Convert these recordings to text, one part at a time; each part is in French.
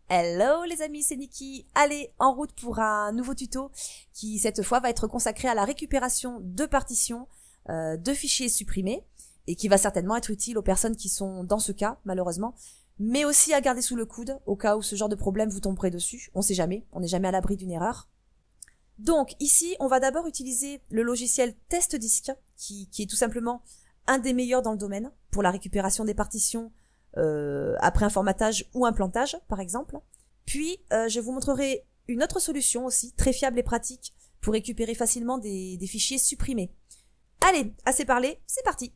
Hello les amis, c'est Niki. Allez, en route pour un nouveau tuto qui cette fois va être consacré à la récupération de partitions, de fichiers supprimés et qui va certainement être utile aux personnes qui sont dans ce cas, malheureusement, mais aussi à garder sous le coude au cas où ce genre de problème vous tomberait dessus. On sait jamais, on n'est jamais à l'abri d'une erreur. Donc ici, on va d'abord utiliser le logiciel TestDisk qui est tout simplement un des meilleurs dans le domaine pour la récupération des partitions après un formatage ou un plantage par exemple. Puis je vous montrerai une autre solution aussi très fiable et pratique pour récupérer facilement des fichiers supprimés. Allez, assez parlé, c'est parti.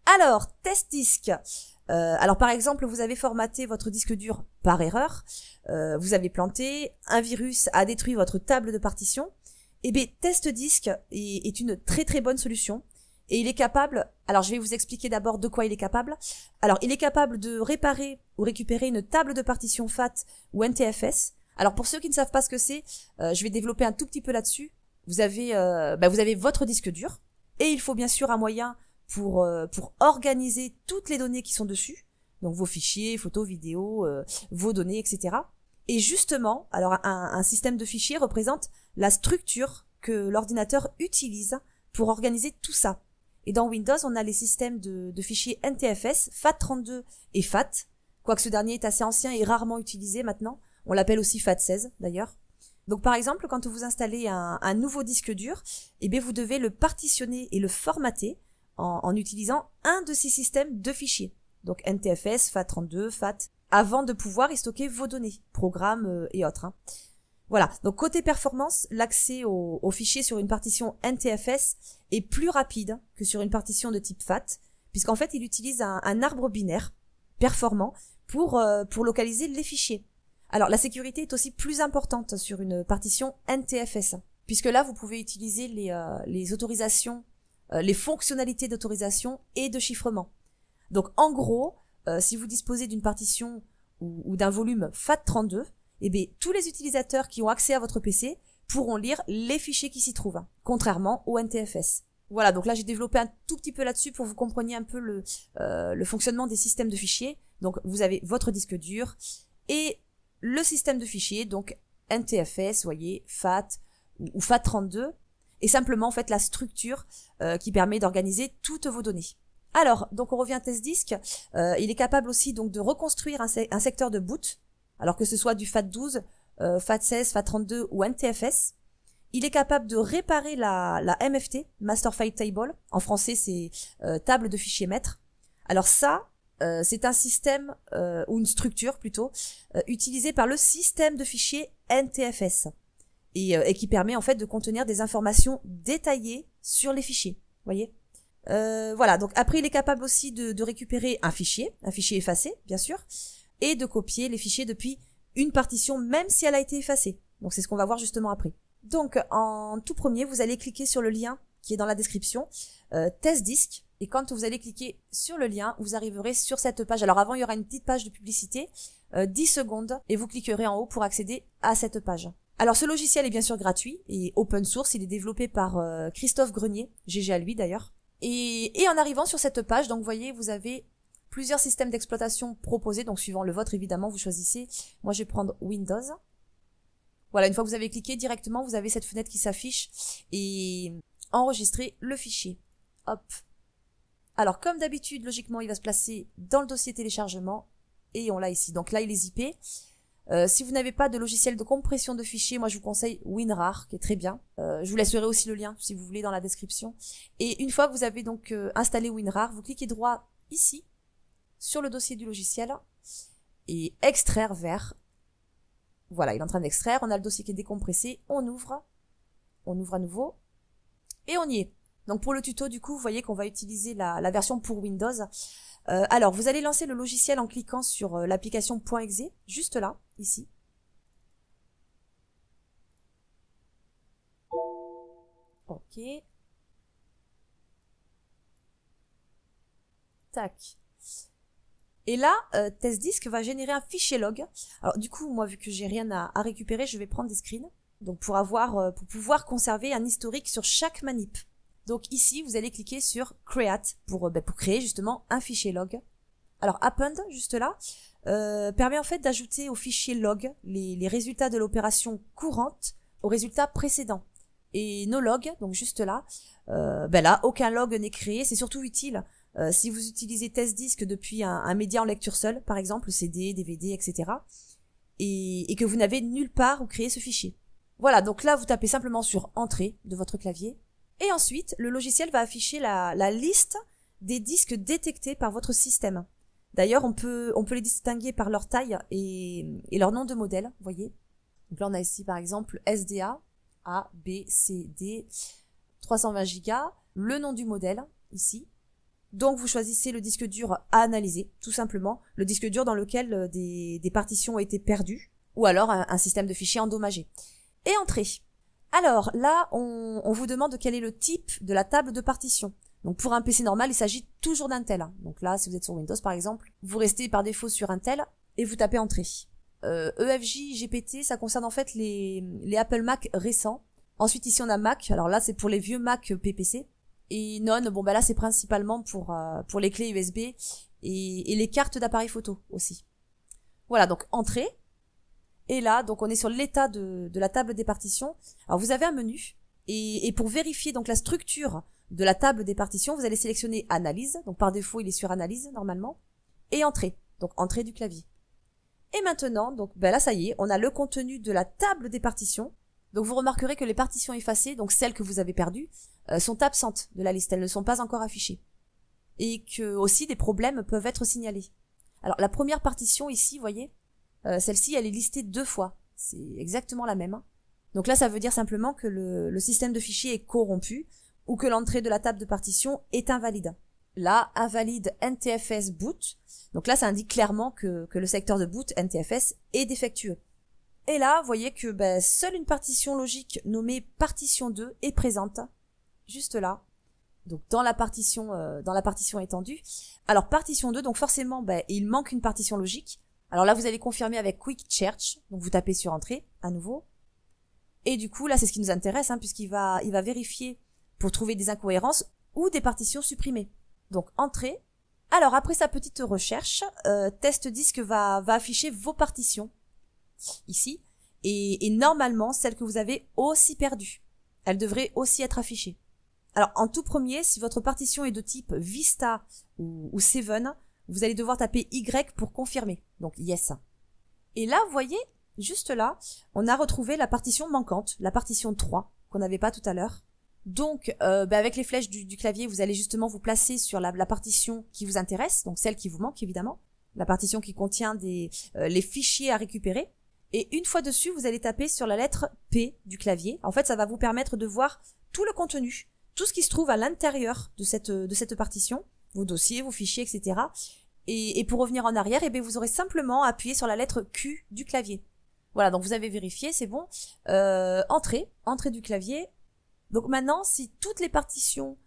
Alors, TestDisk. Alors par exemple, vous avez formaté votre disque dur par erreur, vous avez planté, un virus a détruit votre table de partition. Eh bien, TestDisk est une très très bonne solution et il est capable, alors je vais vous expliquer d'abord de quoi il est capable. Alors il est capable de réparer ou récupérer une table de partition FAT ou NTFS. Alors pour ceux qui ne savent pas ce que c'est, je vais développer un tout petit peu là-dessus. Vous avez votre disque dur et il faut bien sûr un moyen pour organiser toutes les données qui sont dessus, donc vos fichiers, photos, vidéos, vos données, etc. Et justement, alors un système de fichiers représente la structure que l'ordinateur utilise pour organiser tout ça. Et dans Windows, on a les systèmes de fichiers NTFS, FAT32 et FAT, quoique ce dernier est assez ancien et rarement utilisé maintenant. On l'appelle aussi FAT16 d'ailleurs. Donc par exemple, quand vous installez un nouveau disque dur, eh bien vous devez le partitionner et le formater en utilisant un de ces systèmes de fichiers. Donc NTFS, FAT32, FAT, avant de pouvoir y stocker vos données, programmes et autres. Voilà, donc côté performance, l'accès aux fichiers sur une partition NTFS est plus rapide que sur une partition de type FAT, puisqu'en fait il utilise un arbre binaire performant pour localiser les fichiers. Alors la sécurité est aussi plus importante sur une partition NTFS, puisque là vous pouvez utiliser les autorisations, les fonctionnalités d'autorisation et de chiffrement. Donc en gros, si vous disposez d'une partition ou d'un volume FAT32, eh bien, tous les utilisateurs qui ont accès à votre PC pourront lire les fichiers qui s'y trouvent, contrairement au NTFS. Voilà, donc là j'ai développé un tout petit peu là-dessus pour que vous compreniez un peu le fonctionnement des systèmes de fichiers. Donc vous avez votre disque dur et le système de fichiers, donc NTFS, voyez, FAT ou FAT32, et simplement en fait la structure qui permet d'organiser toutes vos données. Alors, donc on revient à TestDisk, il est capable aussi donc de reconstruire un secteur de boot, alors que ce soit du FAT12, FAT16, FAT32 ou NTFS. Il est capable de réparer la MFT, Master File Table, en français c'est table de fichiers maître. Alors ça, c'est un système, ou une structure plutôt, utilisée par le système de fichiers NTFS, et qui permet en fait de contenir des informations détaillées sur les fichiers, voyez. Voilà, donc après il est capable aussi de récupérer un fichier effacé, bien sûr, et de copier les fichiers depuis une partition, même si elle a été effacée. Donc c'est ce qu'on va voir justement après. Donc en tout premier, vous allez cliquer sur le lien qui est dans la description, TestDisk, et quand vous allez cliquer sur le lien, vous arriverez sur cette page. Alors avant, il y aura une petite page de publicité, 10 secondes, et vous cliquerez en haut pour accéder à cette page. Alors ce logiciel est bien sûr gratuit et open source, il est développé par Christophe Grenier, GG à lui d'ailleurs. Et en arrivant sur cette page, donc vous voyez, vous avez plusieurs systèmes d'exploitation proposés, donc suivant le vôtre évidemment, vous choisissez. Moi je vais prendre Windows. Voilà, une fois que vous avez cliqué directement, vous avez cette fenêtre qui s'affiche et enregistrer le fichier. Hop. Alors comme d'habitude, logiquement, il va se placer dans le dossier téléchargement et on l'a ici. Donc là, il est zippé. Si vous n'avez pas de logiciel de compression de fichiers, moi je vous conseille WinRAR, qui est très bien. Je vous laisserai aussi le lien, si vous voulez, dans la description. Et une fois que vous avez donc installé WinRAR, vous cliquez droit ici, sur le dossier du logiciel, et extraire vers. Voilà, il est en train d'extraire, on a le dossier qui est décompressé, on ouvre à nouveau, et on y est. Donc pour le tuto, du coup, vous voyez qu'on va utiliser la version pour Windows. Alors, vous allez lancer le logiciel en cliquant sur l'application .exe, juste là, ici. Ok. Tac. Et là, TestDisk va générer un fichier log. Alors du coup, moi, vu que j'ai rien à récupérer, je vais prendre des screens. Donc pour pouvoir conserver un historique sur chaque manip. Donc ici, vous allez cliquer sur Create pour créer justement un fichier log. Alors Append, juste là, permet en fait d'ajouter au fichier log les résultats de l'opération courante aux résultats précédents. Et nos logs, donc juste là, là, aucun log n'est créé. C'est surtout utile si vous utilisez TestDisk depuis un média en lecture seule, par exemple CD, DVD, etc. Et que vous n'avez nulle part où créer ce fichier. Voilà, donc là, vous tapez simplement sur Entrée de votre clavier. Et ensuite, le logiciel va afficher la liste des disques détectés par votre système. D'ailleurs, on peut les distinguer par leur taille et leur nom de modèle, vous voyez. Donc là, on a ici, par exemple, SDA, A, B, C, D, 320 Go, le nom du modèle, ici. Donc, vous choisissez le disque dur à analyser, tout simplement, le disque dur dans lequel des partitions ont été perdues, ou alors un système de fichiers endommagé. Et Entrée. Alors, là, on vous demande quel est le type de la table de partition. Donc, pour un PC normal, il s'agit toujours d'Intel. Donc là, si vous êtes sur Windows, par exemple, vous restez par défaut sur Intel et vous tapez Entrée. EFJ, GPT, ça concerne en fait les Apple Mac récents. Ensuite, ici, on a Mac. Alors là, c'est pour les vieux Mac PPC. Et Non, là, c'est principalement pour les clés USB et les cartes d'appareil photo aussi. Voilà, donc Entrée. Et là, donc on est sur l'état de la table des partitions. Alors vous avez un menu et pour vérifier donc la structure de la table des partitions, vous allez sélectionner Analyse. Donc par défaut, il est sur Analyse normalement. Et Entrée. Donc Entrée du clavier. Et maintenant, donc là ça y est, on a le contenu de la table des partitions. Donc vous remarquerez que les partitions effacées, donc celles que vous avez perdues, sont absentes de la liste. Elles ne sont pas encore affichées. Et que aussi des problèmes peuvent être signalés. Alors la première partition ici, vous voyez, celle-ci, elle est listée 2 fois. C'est exactement la même. Donc là, ça veut dire simplement que le système de fichiers est corrompu ou que l'entrée de la table de partition est invalide. Là, invalide NTFS boot. Donc là, ça indique clairement que le secteur de boot NTFS est défectueux. Et là, vous voyez que seule une partition logique nommée partition 2 est présente, juste là. Donc dans la partition étendue. Alors partition 2, donc forcément, il manque une partition logique. Alors là, vous allez confirmer avec Quick Search. Donc vous tapez sur Entrée, à nouveau. Et du coup, là, c'est ce qui nous intéresse, puisqu'il va vérifier pour trouver des incohérences ou des partitions supprimées. Donc Entrée. Alors après sa petite recherche, TestDisk va afficher vos partitions, ici. Et normalement, celles que vous avez aussi perdues. Elles devraient aussi être affichées. Alors en tout premier, si votre partition est de type Vista ou Seven, vous allez devoir taper Y pour confirmer. Donc Yes. Et là, vous voyez, juste là, on a retrouvé la partition manquante, la partition 3, qu'on n'avait pas tout à l'heure. Donc, avec les flèches du clavier, vous allez justement vous placer sur la partition qui vous intéresse, donc celle qui vous manque évidemment, la partition qui contient les fichiers à récupérer. Et une fois dessus, vous allez taper sur la lettre P du clavier. En fait, ça va vous permettre de voir tout le contenu, tout ce qui se trouve à l'intérieur de cette partition, vos dossiers, vos fichiers, etc. Et pour revenir en arrière, vous aurez simplement appuyé sur la lettre Q du clavier. Voilà, donc vous avez vérifié, c'est bon. Entrée du clavier. Donc maintenant, si toutes les partitions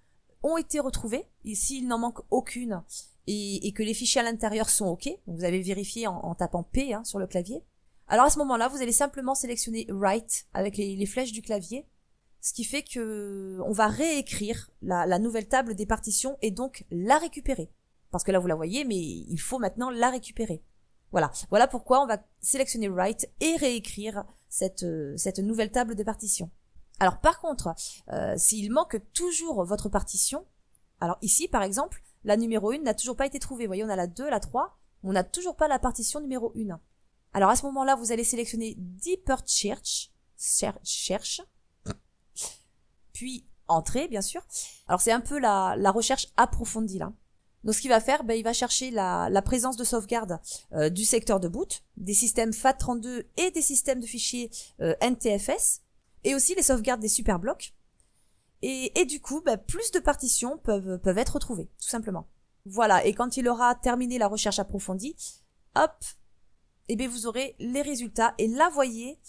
ont été retrouvées, et s'il n'en manque aucune, et que les fichiers à l'intérieur sont OK, donc vous avez vérifié en tapant P sur le clavier, alors à ce moment-là, vous allez simplement sélectionner Write avec les flèches du clavier, ce qui fait que on va réécrire la nouvelle table des partitions et donc la récupérer. Parce que là, vous la voyez, mais il faut maintenant la récupérer. Voilà pourquoi on va sélectionner Write et réécrire cette nouvelle table de partitions. Alors par contre, s'il manque toujours votre partition, alors ici par exemple, la numéro 1 n'a toujours pas été trouvée. Vous voyez, on a la 2, la 3, on n'a toujours pas la partition numéro 1. Alors à ce moment-là, vous allez sélectionner Deeper Search, puis Entrée bien sûr. Alors c'est un peu la recherche approfondie là. Donc ce qu'il va faire, il va chercher la présence de sauvegarde du secteur de boot, des systèmes FAT32 et des systèmes de fichiers NTFS, et aussi les sauvegardes des superblocs. Et du coup, plus de partitions peuvent être retrouvées, tout simplement. Voilà, et quand il aura terminé la recherche approfondie, hop, vous aurez les résultats. Et là, voyez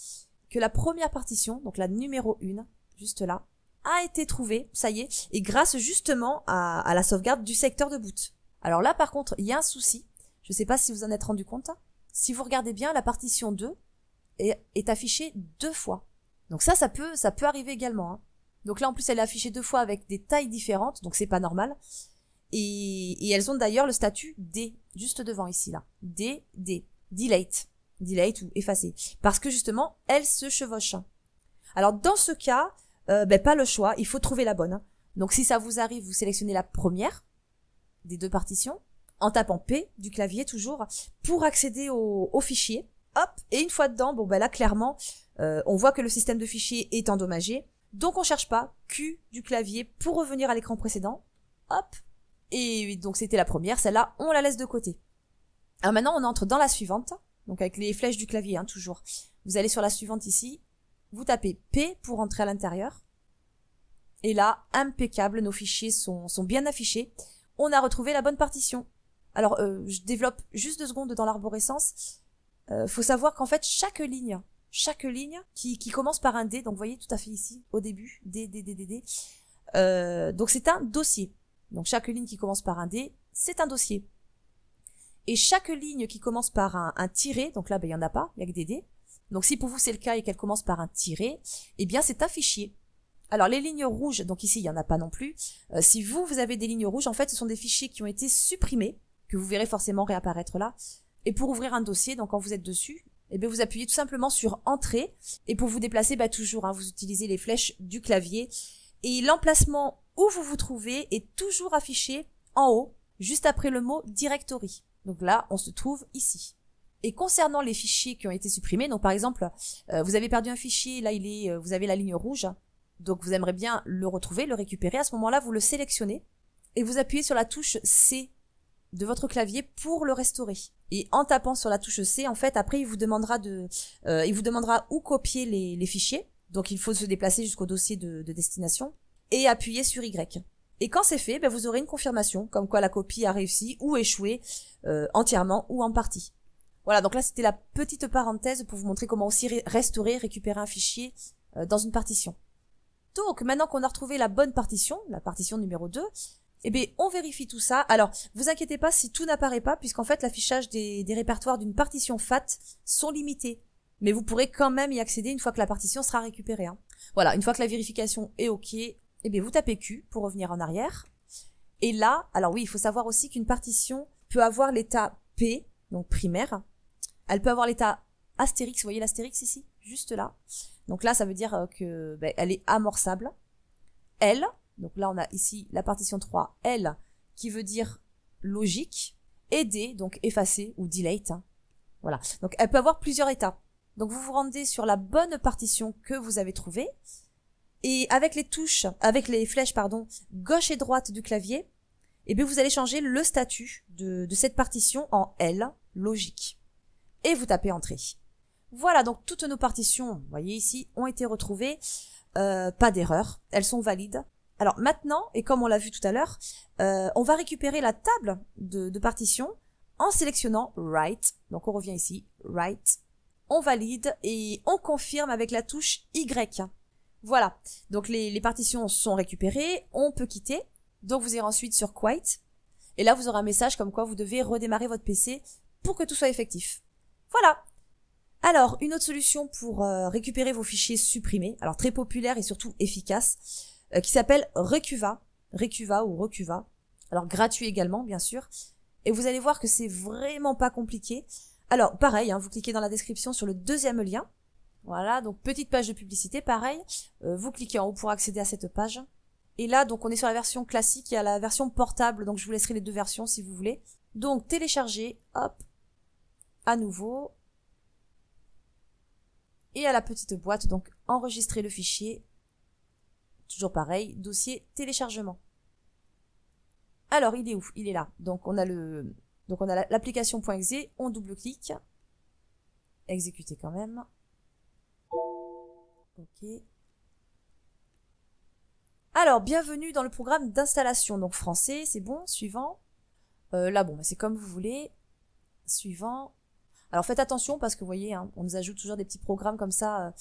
que la première partition, donc la numéro 1, juste là, a été trouvée, ça y est, et grâce justement à la sauvegarde du secteur de boot. Alors là, par contre, il y a un souci. Je ne sais pas si vous en êtes rendu compte. Si vous regardez bien, la partition 2 est affichée 2 fois. Donc ça peut arriver également. Donc là, en plus, elle est affichée 2 fois avec des tailles différentes, donc c'est pas normal. Et elles ont d'ailleurs le statut D, juste devant ici, là. D, D. Delete. Delete ou effacer. Parce que justement, elles se chevauchent. Alors, dans ce cas, pas le choix, il faut trouver la bonne. Donc, si ça vous arrive, vous sélectionnez la première des 2 partitions, en tapant P du clavier toujours, pour accéder au fichier. Hop, et une fois dedans, là, clairement, on voit que le système de fichiers est endommagé. Donc, on cherche pas Q du clavier pour revenir à l'écran précédent. Hop. Et donc, c'était la première. Celle-là, on la laisse de côté. Alors maintenant, on entre dans la suivante. Donc, avec les flèches du clavier, toujours. Vous allez sur la suivante ici. Vous tapez P pour entrer à l'intérieur. Et là, impeccable, nos fichiers sont bien affichés. On a retrouvé la bonne partition. Alors, je développe juste 2 secondes dans l'arborescence. Faut savoir qu'en fait, chaque ligne qui commence par un D, donc vous voyez tout à fait ici, au début, D, donc c'est un dossier. Donc chaque ligne qui commence par un D, c'est un dossier. Et chaque ligne qui commence par un tiret, donc là, il y en a pas, il y a que des D. Donc si pour vous c'est le cas et qu'elle commence par un tiret, eh bien c'est un fichier. Alors les lignes rouges, donc ici il y en a pas non plus. Si vous avez des lignes rouges, en fait ce sont des fichiers qui ont été supprimés, que vous verrez forcément réapparaître là. Et pour ouvrir un dossier, donc quand vous êtes dessus, eh bien vous appuyez tout simplement sur Entrée. Et pour vous déplacer, toujours, vous utilisez les flèches du clavier. Et l'emplacement où vous vous trouvez est toujours affiché en haut, juste après le mot Directory. Donc là, on se trouve ici. Et concernant les fichiers qui ont été supprimés, donc par exemple, vous avez perdu un fichier, là vous avez la ligne rouge, donc vous aimeriez bien le retrouver, le récupérer. À ce moment-là, vous le sélectionnez et vous appuyez sur la touche C de votre clavier pour le restaurer. Et en tapant sur la touche C, en fait, après, il vous demandera où copier les fichiers. Donc, il faut se déplacer jusqu'au dossier de destination et appuyer sur Y. Et quand c'est fait, vous aurez une confirmation comme quoi la copie a réussi ou échoué entièrement ou en partie. Voilà, donc là, c'était la petite parenthèse pour vous montrer comment aussi récupérer un fichier dans une partition. Donc, maintenant qu'on a retrouvé la bonne partition, la partition numéro 2, on vérifie tout ça. Alors, vous inquiétez pas si tout n'apparaît pas, puisqu'en fait, l'affichage des répertoires d'une partition FAT sont limités. Mais vous pourrez quand même y accéder une fois que la partition sera récupérée. Voilà, une fois que la vérification est OK, vous tapez Q pour revenir en arrière. Et là, alors oui, il faut savoir aussi qu'une partition peut avoir l'état P, donc primaire. Elle peut avoir l'état astérix, vous voyez l'astérix ici, juste là. Donc là, ça veut dire que elle est amorçable. L, donc là on a ici la partition 3, L, qui veut dire logique, et D, donc effacé ou delete. Voilà, donc elle peut avoir plusieurs états. Donc vous vous rendez sur la bonne partition que vous avez trouvée, et avec les flèches, gauche et droite du clavier, vous allez changer le statut de cette partition en L, logique. Et vous tapez Entrée. Voilà, donc toutes nos partitions, vous voyez ici, ont été retrouvées. Pas d'erreur, elles sont valides. Alors maintenant, et comme on l'a vu tout à l'heure, on va récupérer la table de partitions en sélectionnant Write. Donc on revient ici, Write. On valide et on confirme avec la touche Y. Voilà, donc les partitions sont récupérées, on peut quitter. Donc vous irez ensuite sur Quit. Et là, vous aurez un message comme quoi vous devez redémarrer votre PC pour que tout soit effectif. Voilà. Alors, une autre solution pour récupérer vos fichiers supprimés, alors très populaire et surtout efficace, qui s'appelle Recuva ou Recuva. Alors, gratuit également, bien sûr. Et vous allez voir que c'est vraiment pas compliqué. Alors, pareil, vous cliquez dans la description sur le deuxième lien. Voilà, donc petite page de publicité, pareil. Vous cliquez en haut pour accéder à cette page. Et là, donc on est sur la version classique, il y a la version portable, donc je vous laisserai les 2 versions si vous voulez. Donc, télécharger, hop, à nouveau. Et à la petite boîte, donc enregistrer le fichier. Toujours pareil, dossier téléchargement. Alors, il est où? Il est là. Donc on a l'application .exe, on double-clique. Exécuter quand même. OK. Alors, bienvenue dans le programme d'installation. Donc français, c'est bon, suivant. Là, c'est comme vous voulez. Suivant. Alors faites attention parce que vous voyez, on nous ajoute toujours des petits programmes comme ça,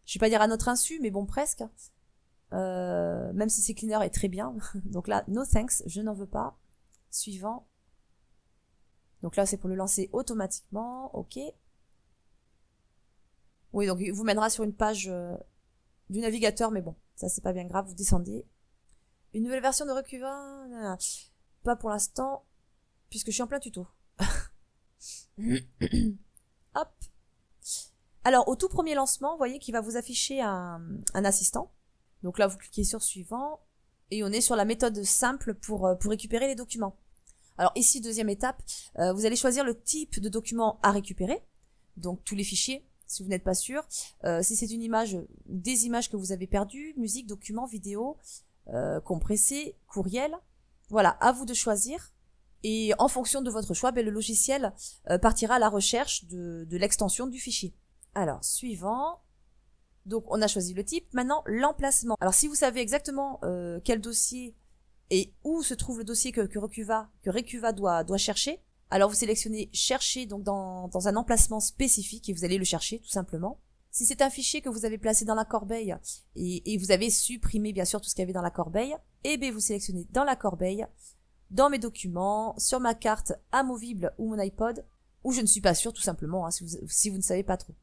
je vais pas dire à notre insu, mais bon presque. Même si c'est Cleaner est très bien. Donc là, no thanks, je n'en veux pas. Suivant. Donc là, c'est pour le lancer automatiquement. OK. Oui, donc il vous mènera sur une page du navigateur, mais bon, Ça, c'est pas bien grave, vous descendez. Une nouvelle version de Recuva, pas pour l'instant, puisque je suis en plein tuto. Hop. Alors, au tout premier lancement, vous voyez qu'il va vous afficher un assistant. Donc là, vous cliquez sur suivant et on est sur la méthode simple pour récupérer les documents. Alors ici, deuxième étape, vous allez choisir le type de document à récupérer. Donc tous les fichiers, si vous n'êtes pas sûr. Si c'est une image, des images que vous avez perdues, musique, documents, vidéos, compressés, courriel. Voilà, à vous de choisir. Et en fonction de votre choix, le logiciel partira à la recherche de l'extension du fichier. Alors, suivant. Donc, on a choisi le type. Maintenant, l'emplacement. Alors, si vous savez exactement quel dossier et où se trouve le dossier que Recuva doit chercher, alors vous sélectionnez chercher donc dans un emplacement spécifique et vous allez le chercher tout simplement. Si c'est un fichier que vous avez placé dans la corbeille et vous avez supprimé bien sûr tout ce qu'il y avait dans la corbeille, eh bien vous sélectionnez dans la corbeille, dans mes documents, sur ma carte amovible ou mon iPod, ou je ne suis pas sûre tout simplement, hein, si vous ne savez pas trop.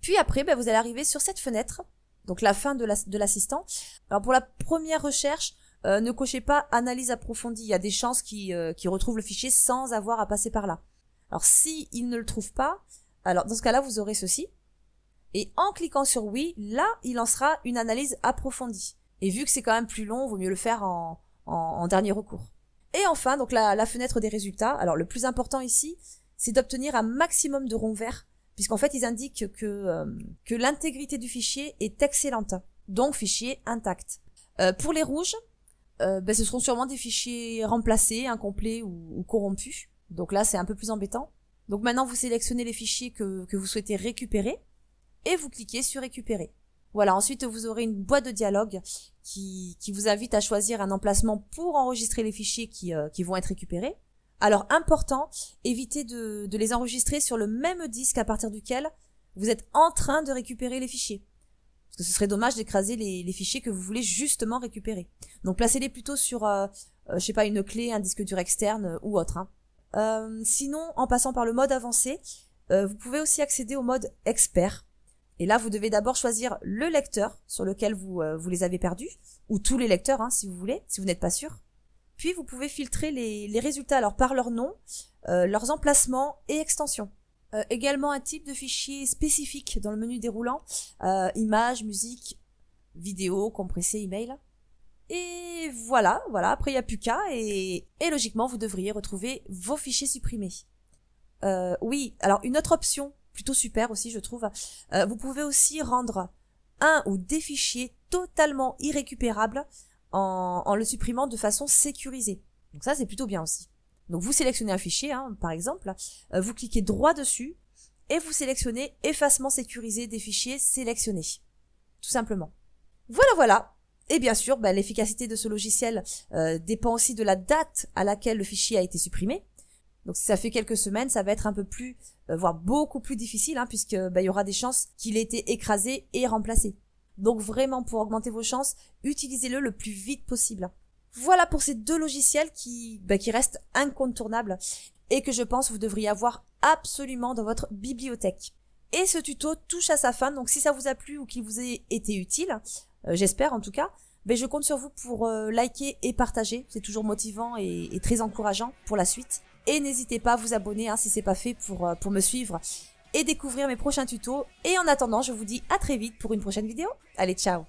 Puis après, vous allez arriver sur cette fenêtre, donc la fin de l'assistant. Alors pour la première recherche, ne cochez pas analyse approfondie. Il y a des chances qu'il retrouve le fichier sans avoir à passer par là. Alors si il ne le trouve pas, alors dans ce cas-là, vous aurez ceci. Et en cliquant sur oui, là, il lancera une analyse approfondie. Et vu que c'est quand même plus long, vaut mieux le faire en dernier recours. Et enfin, donc la fenêtre des résultats. Alors le plus important ici, c'est d'obtenir un maximum de ronds verts, puisqu'en fait, ils indiquent que l'intégrité du fichier est excellente. Donc, fichier intact. Pour les rouges, ce seront sûrement des fichiers remplacés, incomplets ou corrompus. Donc là, c'est un peu plus embêtant. Donc maintenant, vous sélectionnez les fichiers que vous souhaitez récupérer et vous cliquez sur récupérer. Voilà, ensuite, vous aurez une boîte de dialogue qui vous invite à choisir un emplacement pour enregistrer les fichiers qui vont être récupérés. Alors, important, évitez de les enregistrer sur le même disque à partir duquel vous êtes en train de récupérer les fichiers. Parce que ce serait dommage d'écraser les fichiers que vous voulez justement récupérer. Donc, placez-les plutôt sur, je sais pas, une clé, un disque dur externe ou autre. Hein. Sinon, en passant par le mode avancé, vous pouvez aussi accéder au mode expert. Et là, vous devez d'abord choisir le lecteur sur lequel vous les avez perdus, ou tous les lecteurs, hein, si vous voulez, si vous n'êtes pas sûr. Puis, vous pouvez filtrer les résultats alors par leur nom, leurs emplacements et extensions. Également un type de fichier spécifique dans le menu déroulant, images, musique, vidéo, compressé, email. Et voilà, après il n'y a plus qu'à et logiquement vous devriez retrouver vos fichiers supprimés. Oui, alors une autre option, plutôt super aussi je trouve, vous pouvez aussi rendre un ou des fichiers totalement irrécupérables en le supprimant de façon sécurisée. Donc ça c'est plutôt bien aussi. Donc vous sélectionnez un fichier, hein, par exemple, vous cliquez droit dessus et vous sélectionnez effacement sécurisé des fichiers sélectionnés. Tout simplement. Voilà. Et bien sûr, l'efficacité de ce logiciel dépend aussi de la date à laquelle le fichier a été supprimé. Donc si ça fait quelques semaines, ça va être un peu plus, voire beaucoup plus difficile, hein, puisque il y aura des chances qu'il ait été écrasé et remplacé. Donc vraiment, pour augmenter vos chances, utilisez-le le plus vite possible. Voilà pour ces deux logiciels qui restent incontournables et que je pense vous devriez avoir absolument dans votre bibliothèque. Et ce tuto touche à sa fin, donc si ça vous a plu ou qu'il vous ait été utile, j'espère en tout cas, je compte sur vous pour liker et partager, c'est toujours motivant et très encourageant pour la suite. Et n'hésitez pas à vous abonner si c'est pas fait pour me suivre et découvrir mes prochains tutos. Et en attendant, je vous dis à très vite pour une prochaine vidéo. Allez, ciao!